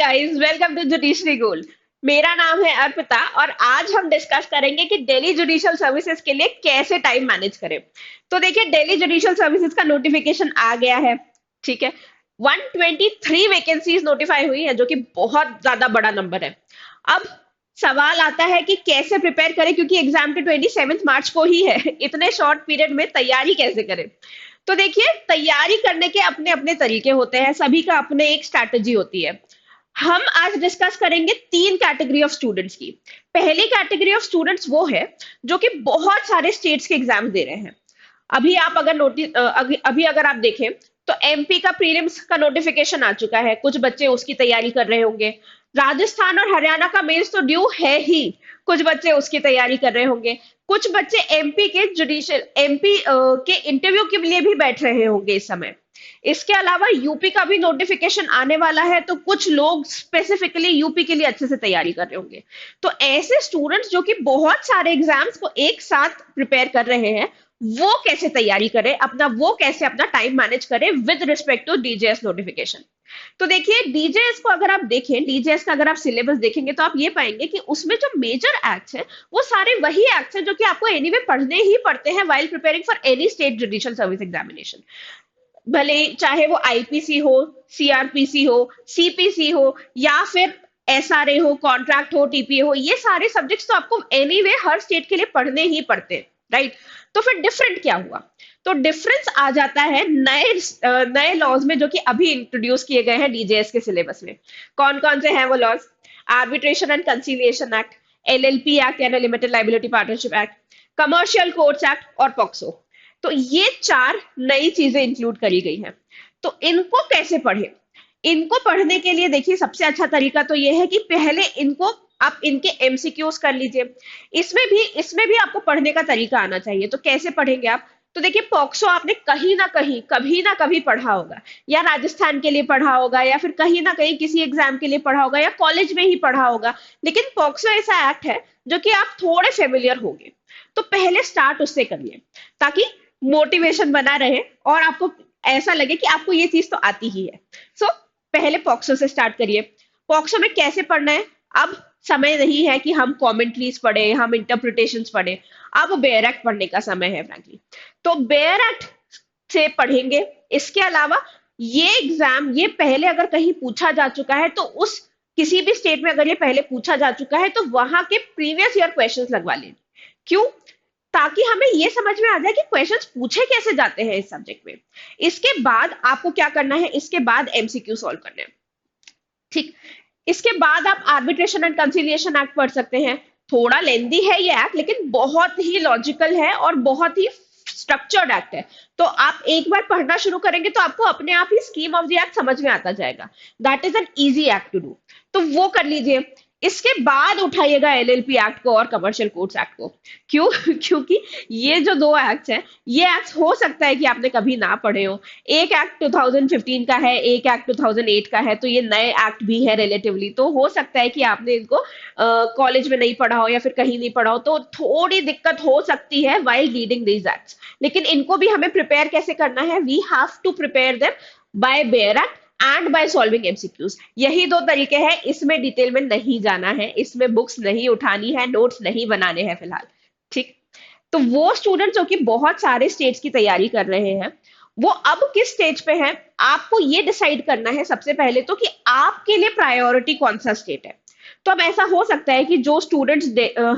Guys, welcome to judiciary gold. मेरा नाम है अर्पिता और आज हम डिस्कस करेंगे कि दिल्ली जुडिशियल सर्विसेज के लिए कैसे टाइम मैनेज करें। तो देखिए, दिल्ली जुडिशियल सर्विसेज का नोटिफिकेशन आ गया है। ठीक है, 123 वैकेंसीज नोटिफाई हुई है, जो कि बहुत ज्यादा बड़ा नंबर है। अब सवाल आता है कि कैसे प्रिपेयर करें, क्योंकि एग्जाम तो 27 मार्च को ही है। इतने शॉर्ट पीरियड में तैयारी कैसे करें? तो देखिए, तैयारी करने के अपने अपने तरीके होते हैं, सभी का अपने एक स्ट्रैटेजी होती है। हम आज डिस्कस करेंगे तीन कैटेगरी ऑफ स्टूडेंट्स की। पहली कैटेगरी ऑफ स्टूडेंट्स वो है जो कि बहुत सारे स्टेट्स के एग्जाम दे रहे हैं। अभी आप अगर नोटिस अभी अगर आप देखें तो एमपी का प्रीलिम्स का नोटिफिकेशन आ चुका है, कुछ बच्चे उसकी तैयारी कर रहे होंगे। राजस्थान और हरियाणा का मेंस तो ड्यू है ही, कुछ बच्चे उसकी तैयारी कर रहे होंगे। कुछ बच्चे एमपी के जुडिशियल एमपी के इंटरव्यू के लिए भी बैठ रहे होंगे इस समय। इसके अलावा यूपी का भी नोटिफिकेशन आने वाला है, तो कुछ लोग स्पेसिफिकली यूपी के लिए अच्छे से तैयारी कर रहे होंगे। तो ऐसे स्टूडेंट्स जो कि बहुत सारे एग्जाम्स को एक साथ प्रिपेयर कर रहे हैं, वो कैसे तैयारी करें, वो कैसे अपना टाइम मैनेज करें विद रिस्पेक्ट टू डीजेएस नोटिफिकेशन। तो देखिए, डीजेएस को अगर आप देखें, डीजेएस का अगर आप सिलेबस देखेंगे तो आप ये पाएंगे कि उसमें जो मेजर एक्ट्स है वो सारे वही एक्ट्स हैं जो कि आपको एनीवे पढ़ने ही पड़ते हैं while preparing for any state judicial service examination. भले चाहे वो आईपीसी हो, सीआरपीसी हो, सीपीसी हो, या फिर एसआरए हो, कॉन्ट्रैक्ट हो, टीपीए हो, ये सारे सब्जेक्ट्स तो आपको एनीवे हर स्टेट के लिए पढ़ने ही पड़ते हैं, राइट? तो फिर डिफरेंट क्या हुआ? तो डिफरेंस आ जाता है नए लॉज में, जो कि अभी इंट्रोड्यूस किए गए हैं डीजेएस के सिलेबस में। कौन कौन से हैं वो laws? Arbitration and conciliation act, LLP act यानी limited liability partnership act, commercial courts act और पॉक्सो। तो ये चार नई चीजें इंक्लूड करी गई हैं। तो इनको कैसे पढ़े? इनको पढ़ने के लिए देखिए, सबसे अच्छा तरीका तो ये है कि पहले इनको आप इनके एमसीक्यूज कर लीजिए। इसमें भी आपको पढ़ने का तरीका आना चाहिए। तो कैसे पढ़ेंगे आप? तो देखिए, पॉक्सो आपने कहीं ना कहीं कभी ना कभी पढ़ा होगा, या राजस्थान के लिए पढ़ा होगा, या फिर कहीं ना कहीं किसी एग्जाम के लिए पढ़ा होगा, या कॉलेज में ही पढ़ा होगा। लेकिन पॉक्सो ऐसा एक्ट है जो कि आप थोड़े फेमिलियर होंगे। तो पहले स्टार्ट उससे करिए, ताकि मोटिवेशन बना रहे और आपको ऐसा लगे कि आपको ये चीज तो आती ही है। सो पहले पॉक्सो से स्टार्ट करिए। पॉक्सो में कैसे पढ़ना है? अब समय नहीं है कि हम कॉमेंट्रीज पढ़े, हम इंटरप्रिटेशंस पढ़े। अब बेयर एक्ट पढ़ने का समय है, फ्रैंकली। तो बेयर एक्ट से पढ़ेंगे। इसके अलावा ये पहले अगर कहीं पूछा जा चुका है, तो उस किसी भी स्टेट में अगर ये पहले पूछा जा चुका है, तो वहां के प्रीवियस ईयर क्वेश्चंस लगवा लें। क्यों? ताकि हमें ये समझ में आ जाए कि क्वेश्चंस पूछे कैसे जाते हैं इस सब्जेक्ट में। इसके बाद आपको क्या करना है? इसके बाद एमसीक्यू सॉल्व करने हैं। ठीक। इसके बाद आप आर्बिट्रेशन एंड कंसिलिएशन एक्ट पढ़ सकते हैं। थोड़ा लेंदी है ये एक्ट, लेकिन बहुत ही लॉजिकल है और बहुत ही स्ट्रक्चर्ड एक्ट है। तो आप एक बार पढ़ना शुरू करेंगे तो आपको अपने आप ही स्कीम ऑफ द एक्ट समझ में आता जाएगा। That is an easy act to do. तो वो कर लीजिए। इसके बाद उठाइएगा एलएलपी एक्ट को और कमर्शियल कोर्ट्स एक्ट को। क्यों? क्योंकि ये जो दो एक्ट्स हैं, ये एक्ट्स हो सकता है कि आपने कभी ना पढ़े हो। एक एक्ट 2015 का है, एक एक्ट 2008 का है, तो ये नए एक्ट भी है रिलेटिवली। तो हो सकता है कि आपने इनको कॉलेज में नहीं पढ़ा हो या फिर कहीं नहीं पढ़ा हो, तो थोड़ी दिक्कत हो सकती है वाइल रीडिंग दीज एक्ट्स। लेकिन इनको भी हमें प्रिपेयर कैसे करना है? We have to prepare them by bare act and by solving MCQs. यही दो तरीके हैं, इसमें डिटेल में नहीं जाना है, इसमें बुक्स नहीं उठानी है, नोट्स नहीं बनाने हैं फिलहाल। ठीक। तो वो स्टूडेंट जो कि बहुत सारे स्टेट्स की तैयारी कर रहे हैं, वो अब किस स्टेज पे हैं, आपको ये डिसाइड करना है सबसे पहले तो, कि आपके लिए प्रायोरिटी कौन सा स्टेट है। तो अब ऐसा हो सकता है कि जो स्टूडेंट्स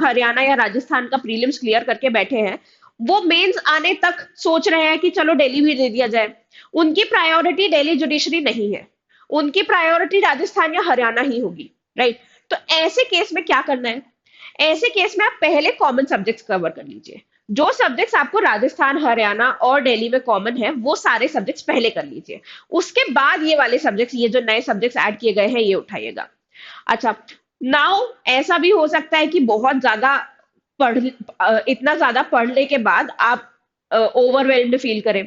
हरियाणा या राजस्थान का प्रीलिम्स क्लियर करके बैठे हैं, वो मेंस आने तक सोच रहे हैं कि चलो दिल्ली भी दे दिया जाए। उनकी प्रायोरिटी दिल्ली जुडिशरी नहीं है, उनकी प्रायोरिटी राजस्थान या हरियाणा ही होगी, राइट? तो ऐसे केस में क्या करना है? ऐसे केस में आप पहले कॉमन सब्जेक्ट्स कवर कर लीजिए। जो सब्जेक्ट्स आपको राजस्थान, हरियाणा और दिल्ली में कॉमन है, वो सारे सब्जेक्ट्स पहले कर लीजिए। उसके बाद ये वाले सब्जेक्ट्स, ये जो नए सब्जेक्ट्स ऐड किए गए हैं, ये उठाइएगा। अच्छा, नाउ ऐसा भी हो सकता है कि बहुत ज्यादा पढ़ इतना ज्यादा पढ़ने के बाद आप ओवरवेल्म्ड फील करें।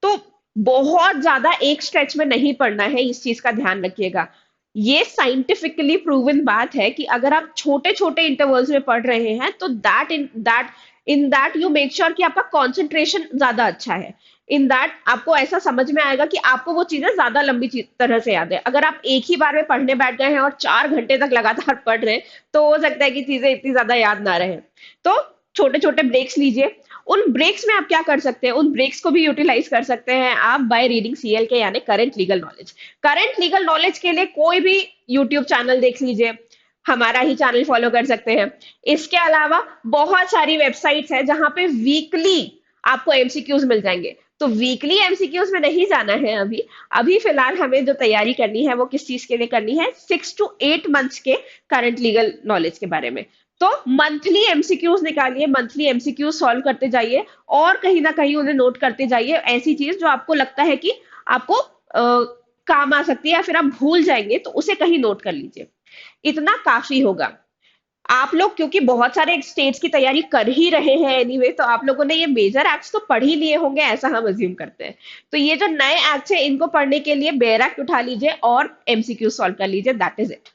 तो बहुत ज्यादा एक स्ट्रेच में नहीं पढ़ना है, इस चीज का ध्यान रखिएगा। ये साइंटिफिकली प्रूवन बात है कि अगर आप छोटे छोटे इंटरवल्स में पढ़ रहे हैं, तो that in that you make sure कि आपका कंसंट्रेशन ज्यादा अच्छा है। इन दैट आपको ऐसा समझ में आएगा कि आपको वो चीजें ज्यादा लंबी तरह से याद है। अगर आप एक ही बार में पढ़ने बैठ गए हैं और 4 घंटे तक लगातार पढ़ रहे हैं, तो हो सकता है कि चीजें इतनी ज्यादा याद ना रहे। तो छोटे छोटे ब्रेक्स लीजिए। उन ब्रेक्स में आप क्या कर सकते हैं, उन ब्रेक्स को भी यूटिलाइज कर सकते हैं आप बाय रीडिंग सीएल के यानी current legal knowledge. Current legal knowledge के लिए कोई भी यूट्यूब चैनल देख लीजिए, हमारा ही चैनल फॉलो कर सकते हैं। इसके अलावा बहुत सारी वेबसाइट्स हैं जहां पे वीकली आपको एमसीक्यूज मिल जाएंगे। तो वीकली एमसीक्यूज में नहीं जाना है अभी। अभी फिलहाल हमें जो तैयारी करनी है वो किस चीज के लिए करनी है, 6 to 8 months के करंट लीगल नॉलेज के बारे में। तो मंथली एमसीक्यूज निकालिए, मंथली एमसीक्यूज सॉल्व करते जाइए और कहीं ना कहीं उन्हें नोट करते जाइए। ऐसी चीज जो आपको लगता है कि आपको काम आ सकती है या फिर आप भूल जाएंगे, तो उसे कहीं नोट कर लीजिए। इतना काफी होगा। आप लोग क्योंकि बहुत सारे स्टेट्स की तैयारी कर ही रहे हैं एनीवे, तो आप लोगों ने ये मेजर एक्ट्स तो पढ़ ही लिए होंगे, ऐसा हम अज्यूम करते हैं। तो ये जो नए एक्ट्स है इनको पढ़ने के लिए बेयर एक्ट उठा लीजिए और एमसीक्यू सॉल्व कर लीजिए, दैट इज इट।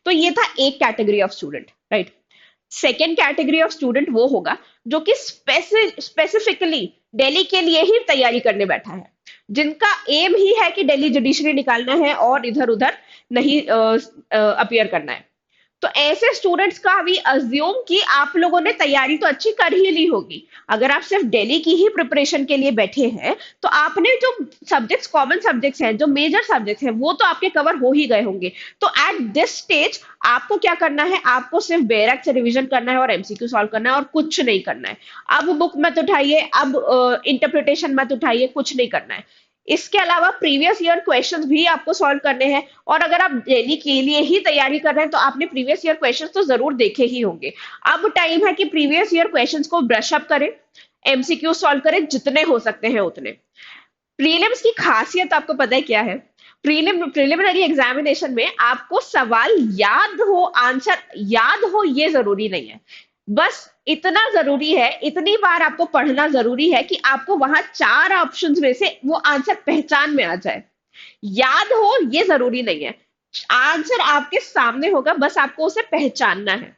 तो ये था एक category of student, right. Second category of student वो होगा जो कि स्पेसिफिकली दिल्ली के लिए ही तैयारी करने बैठा है, जिनका एम ही है कि दिल्ली जुडिशरी निकालना है और इधर उधर नहीं अपीयर करना है। तो ऐसे स्टूडेंट्स का भी अज्यूम कि आप लोगों ने तैयारी तो अच्छी कर ही ली होगी। अगर आप सिर्फ दिल्ली की ही प्रिपरेशन के लिए बैठे हैं, तो आपने जो सब्जेक्ट्स, कॉमन सब्जेक्ट्स हैं, जो मेजर सब्जेक्ट्स हैं, वो तो आपके कवर हो ही गए होंगे। तो एट दिस स्टेज आपको क्या करना है, आपको सिर्फ बेरक से रिवीजन करना है और एमसीक्यू सॉल्व करना है और कुछ नहीं करना है। अब बुक मत उठाइए, अब इंटरप्रिटेशन मत उठाइए, कुछ नहीं करना है। इसके अलावा प्रीवियस ईयर क्वेश्चंस भी आपको सॉल्व करने हैं। और अगर आप दिल्ली के लिए ही तैयारी कर रहे हैं तो आपने प्रीवियस ईयर क्वेश्चंस तो जरूर देखे ही होंगे। अब टाइम है कि प्रीवियस ईयर क्वेश्चंस को ब्रश अप करें, एमसीक्यू सॉल्व करें जितने हो सकते हैं उतने। प्रीलिम्स की खासियत आपको पता है क्या है? प्रीलिमिनरी एग्जामिनेशन में आपको सवाल याद हो, आंसर याद हो, ये जरूरी नहीं है। बस इतना जरूरी है, इतनी बार आपको पढ़ना जरूरी है कि आपको वहां 4 ऑप्शंस में से वो आंसर पहचान में आ जाए। याद हो ये जरूरी नहीं है, आंसर आपके सामने होगा, बस आपको उसे पहचानना है।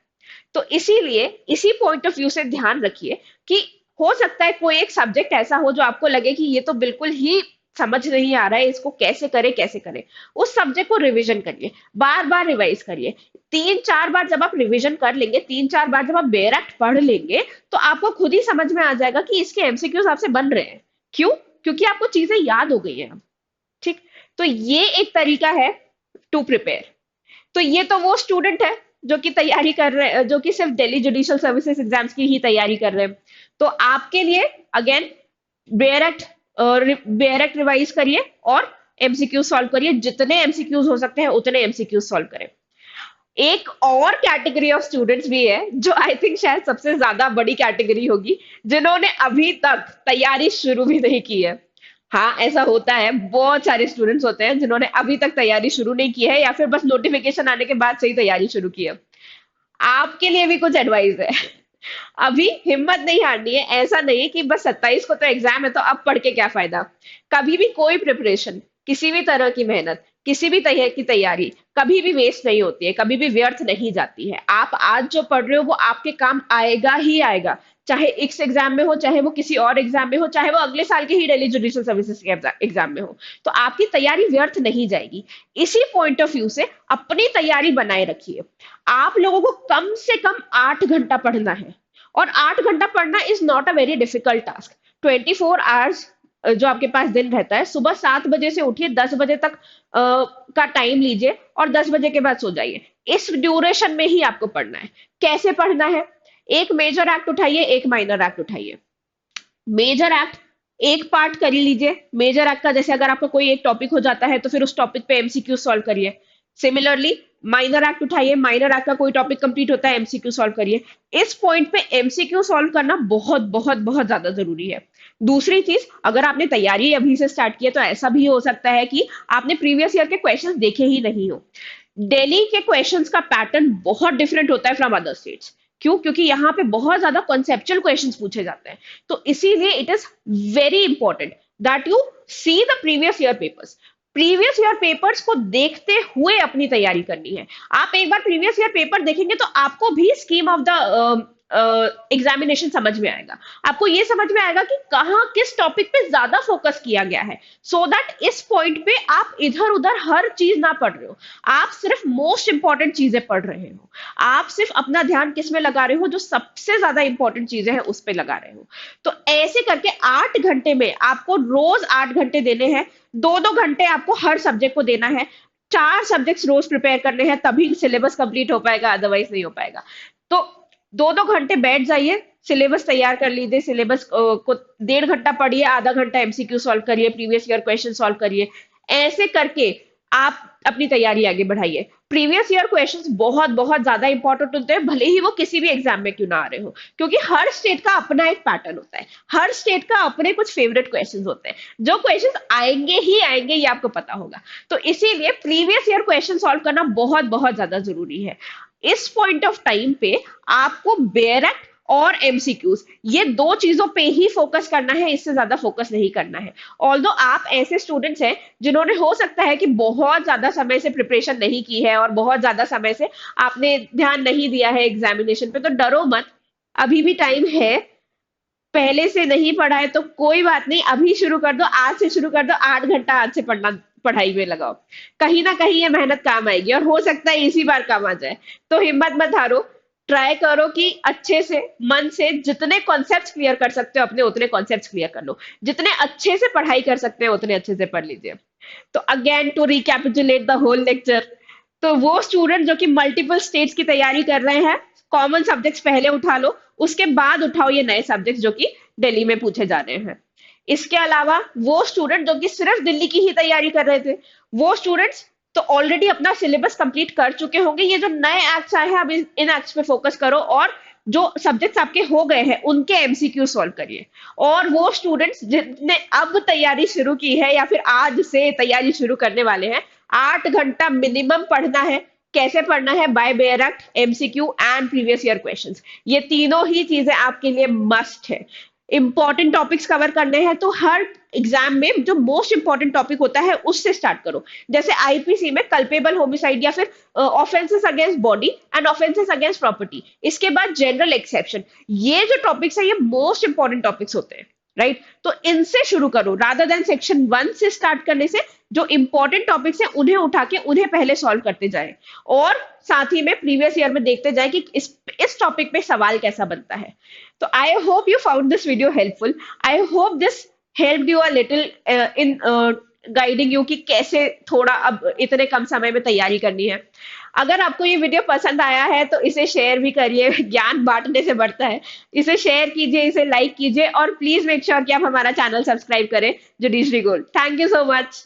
तो इसीलिए इसी पॉइंट ऑफ व्यू से ध्यान रखिए कि हो सकता है कोई एक सब्जेक्ट ऐसा हो जो आपको लगे कि ये तो बिल्कुल ही समझ नहीं आ रहा है, इसको कैसे करे कैसे करे। उस सब्जेक्ट को रिवीजन करिए, बार बार रिवाइज करिए। 3-4 बार जब आप रिवीजन कर लेंगे, 3-4 बार जब आप बेयर एक्ट पढ़ लेंगे, तो आपको खुद ही समझ में आ जाएगा कि इसके एमसीक्यूज आपसे बन रहे हैं। क्यों? क्योंकि आपको चीजें याद हो गई हैं। ठीक। तो ये एक तरीका है टू प्रिपेयर। तो ये तो वो स्टूडेंट है जो कि तैयारी कर रहे हैं, जो कि सिर्फ दिल्ली जुडिशियल सर्विसेज एग्जाम्स की ही तैयारी कर रहे हैं। तो आपके लिए अगेन बेयर एक्ट रिवाइज करिए और एमसीक्यू सॉल्व करिए, जितने एमसीक्यूज हो सकते हैं उतने एमसीक्यू सॉल्व करें। एक और कैटेगरी ऑफ स्टूडेंट्स भी है जो आई थिंक शायद सबसे ज्यादा बड़ी कैटेगरी होगी, जिन्होंने अभी तक तैयारी शुरू भी नहीं की है। हाँ, ऐसा होता है, बहुत सारे स्टूडेंट्स होते हैं जिन्होंने अभी तक तैयारी शुरू नहीं की है या फिर बस नोटिफिकेशन आने के बाद से ही तैयारी शुरू की है। आपके लिए भी कुछ एडवाइस है। अभी हिम्मत नहीं हारनी है। ऐसा नहीं है कि बस 27 को तो एग्जाम है तो अब पढ़ के क्या फायदा। कभी भी कोई प्रिपरेशन, किसी भी तरह की मेहनत, किसी भी तरह की तैयारी कभी भी वेस्ट नहीं होती है, कभी भी व्यर्थ नहीं जाती है। आप आज जो पढ़ रहे हो वो आपके काम आएगा ही आएगा, चाहे इस एग्जाम में हो, चाहे वो किसी और एग्जाम में हो, चाहे वो अगले साल के ही दिल्ली जुडिशियल सर्विसेज के एग्जाम में हो। तो आपकी तैयारी व्यर्थ नहीं जाएगी। इसी पॉइंट ऑफ व्यू से अपनी तैयारी बनाए रखिए। आप लोगों को कम से कम 8 घंटा पढ़ना है, और 8 घंटा पढ़ना is not a very difficult task. 24 hours जो आपके पास दिन रहता है, सुबह 7 बजे से उठिए, 10 बजे तक का टाइम लीजिए और 10 बजे के बाद सो जाइए। इस ड्यूरेशन में ही आपको पढ़ना है। कैसे पढ़ना है? एक मेजर एक्ट उठाइए, एक माइनर एक्ट उठाइए। मेजर एक्ट एक पार्ट कर ही लीजिए। मेजर एक्ट का जैसे अगर आपका कोई एक टॉपिक हो जाता है तो फिर उस टॉपिक पे एमसीक्यू सॉल्व करिए। सिमिलरली माइनर एक्ट उठाइए, माइनर एक्ट का कोई टॉपिक कंप्लीट होता है, एमसीक्यू सॉल्व करिए। इस पॉइंट पे एमसीक्यू सॉल्व करना बहुत बहुत बहुत ज्यादा जरूरी है। दूसरी चीज, अगर आपने तैयारी अभी से स्टार्ट की है तो ऐसा भी हो सकता है कि आपने प्रीवियस ईयर के क्वेश्चंस देखे ही नहीं हो। दिल्ली के क्वेश्चंस का पैटर्न बहुत डिफरेंट होता है फ्रॉम अदर स्टेट्स। क्यों? क्योंकि यहाँ पे बहुत ज्यादा कॉन्सेप्चुअल क्वेश्चंस पूछे जाते हैं। तो इसीलिए it is very important that you see the previous year papers. Previous year papers को देखते हुए अपनी तैयारी करनी है। आप एक बार प्रीवियस ईयर पेपर देखेंगे तो आपको भी स्कीम ऑफ द एग्जामिनेशन समझ में आएगा। आपको ये समझ में आएगा कि कहाँ किस टॉपिक पे ज्यादा फोकस किया गया है, सो दैट इस पॉइंट पे आप इधर उधर हर चीज ना पढ़ रहे हो, आप सिर्फ मोस्ट इंपॉर्टेंट चीजें पढ़ रहे हो, आप सिर्फ अपना ध्यान किस में लगा रहे हो, जो सबसे ज्यादा इंपॉर्टेंट चीजें हैं उस पे लगा रहे हो। तो ऐसे करके 8 घंटे में आपको रोज 8 घंटे देने हैं, 2-2 घंटे आपको हर सब्जेक्ट को देना है, 4 सब्जेक्ट्स रोज प्रिपेयर करने हैं, तभी सिलेबस कंप्लीट हो पाएगा, अदरवाइज नहीं हो पाएगा। तो 2-2 घंटे बैठ जाइए, सिलेबस तैयार कर लीजिए, सिलेबस को 1.5 घंटा पढ़िए, आधा घंटा एमसीक्यू सॉल्व करिए, प्रीवियस ईयर क्वेश्चन सॉल्व करिए। ऐसे करके आप अपनी तैयारी आगे बढ़ाइए। प्रीवियस ईयर क्वेश्चंस बहुत बहुत ज्यादा इंपॉर्टेंट होते हैं, भले ही वो किसी भी एग्जाम में क्यों ना आ रहे हो, क्योंकि हर स्टेट का अपना एक पैटर्न होता है, हर स्टेट का अपने कुछ फेवरेट क्वेश्चंस होते हैं, जो क्वेश्चंस आएंगे ही आएंगे, ये आपको पता होगा। तो इसीलिए प्रीवियस ईयर क्वेश्चन सॉल्व करना बहुत बहुत ज्यादा जरूरी है। इस पॉइंट ऑफ टाइम पे आपको बेयरक्ट और एमसीक्यूज, ये दो चीजों पे ही फोकस करना है, इससे ज्यादा फोकस नहीं करना है। ऑल्दो आप ऐसे स्टूडेंट्स हैं जिन्होंने हो सकता है कि बहुत ज्यादा समय से प्रिपरेशन नहीं की है और बहुत ज्यादा समय से आपने ध्यान नहीं दिया है एग्जामिनेशन पे, तो डरो मत, अभी भी टाइम है। पहले से नहीं पढ़ा है तो कोई बात नहीं, अभी शुरू कर दो, आज से शुरू कर दो, 8 घंटा आज से पढ़ना, पढ़ाई में लगाओ, कहीं ना कहीं ये मेहनत काम आएगी और हो सकता है इसी बार काम आ जाए। तो हिम्मत मत हारो, ट्राई करो कि अच्छे से मन से जितने कॉन्सेप्ट्स क्लियर कर सकते हो अपने, उतने कॉन्सेप्ट्स क्लियर कर लो, जितने अच्छे से पढ़ाई कर सकते हो उतने अच्छे से पढ़ लीजिए। तो again to recapitulate the whole lecture, तो वो स्टूडेंट जो कि मल्टीपल स्टेट्स की तैयारी कर रहे हैं, कॉमन सब्जेक्ट्स पहले उठा लो, उसके बाद उठाओ ये नए सब्जेक्ट्स जो कि दिल्ली में पूछे जा रहे हैं। इसके अलावा वो स्टूडेंट जो कि सिर्फ दिल्ली की ही तैयारी कर रहे थे, वो स्टूडेंट्स तो ऑलरेडी अपना सिलेबस कंप्लीट कर चुके होंगे, ये जो नए एक्ट्स आए हैं अब इन एक्ट्स पे फोकस करो, और जो सब्जेक्ट्स आपके हो गए हैं उनके एमसीक्यू सॉल्व करिए। और वो स्टूडेंट्स जिनने अब तैयारी शुरू की है या फिर आज से तैयारी शुरू करने वाले हैं, 8 घंटा मिनिमम पढ़ना है। कैसे पढ़ना है? By bare act, MCQ and previous year questions, ये तीनों ही चीजें आपके लिए मस्ट है। इंपॉर्टेंट टॉपिक्स कवर करने हैं तो हर एग्जाम में जो मोस्ट इंपॉर्टेंट टॉपिक होता है उससे स्टार्ट करो। जैसे आईपीसी में कल्पेबल होमिसाइड या फिर offences against body and offences against property, इसके बाद जनरल एक्सेप्शन, ये जो टॉपिक्स है ये मोस्ट इंपॉर्टेंट टॉपिक्स होते हैं, राइट? तो इनसे शुरू करो रादर देन सेक्शन 1 से स्टार्ट करने से। जो इंपॉर्टेंट टॉपिक्स है उन्हें उठा के उन्हें पहले सॉल्व करते जाएं, और साथ ही में प्रीवियस ईयर में देखते जाएं कि इस टॉपिक पे सवाल कैसा बनता है। तो I hope you found this video helpful, I hope this help you a little in guiding you कि कैसे थोड़ा अब इतने कम समय में तैयारी करनी है। अगर आपको ये वीडियो पसंद आया है तो इसे शेयर भी करिए, ज्ञान बांटने से बढ़ता है। इसे शेयर कीजिए, इसे लाइक कीजिए, और प्लीज मेक श्योर कि आप हमारा चैनल सब्सक्राइब करें, judiciary gold. Thank you so much.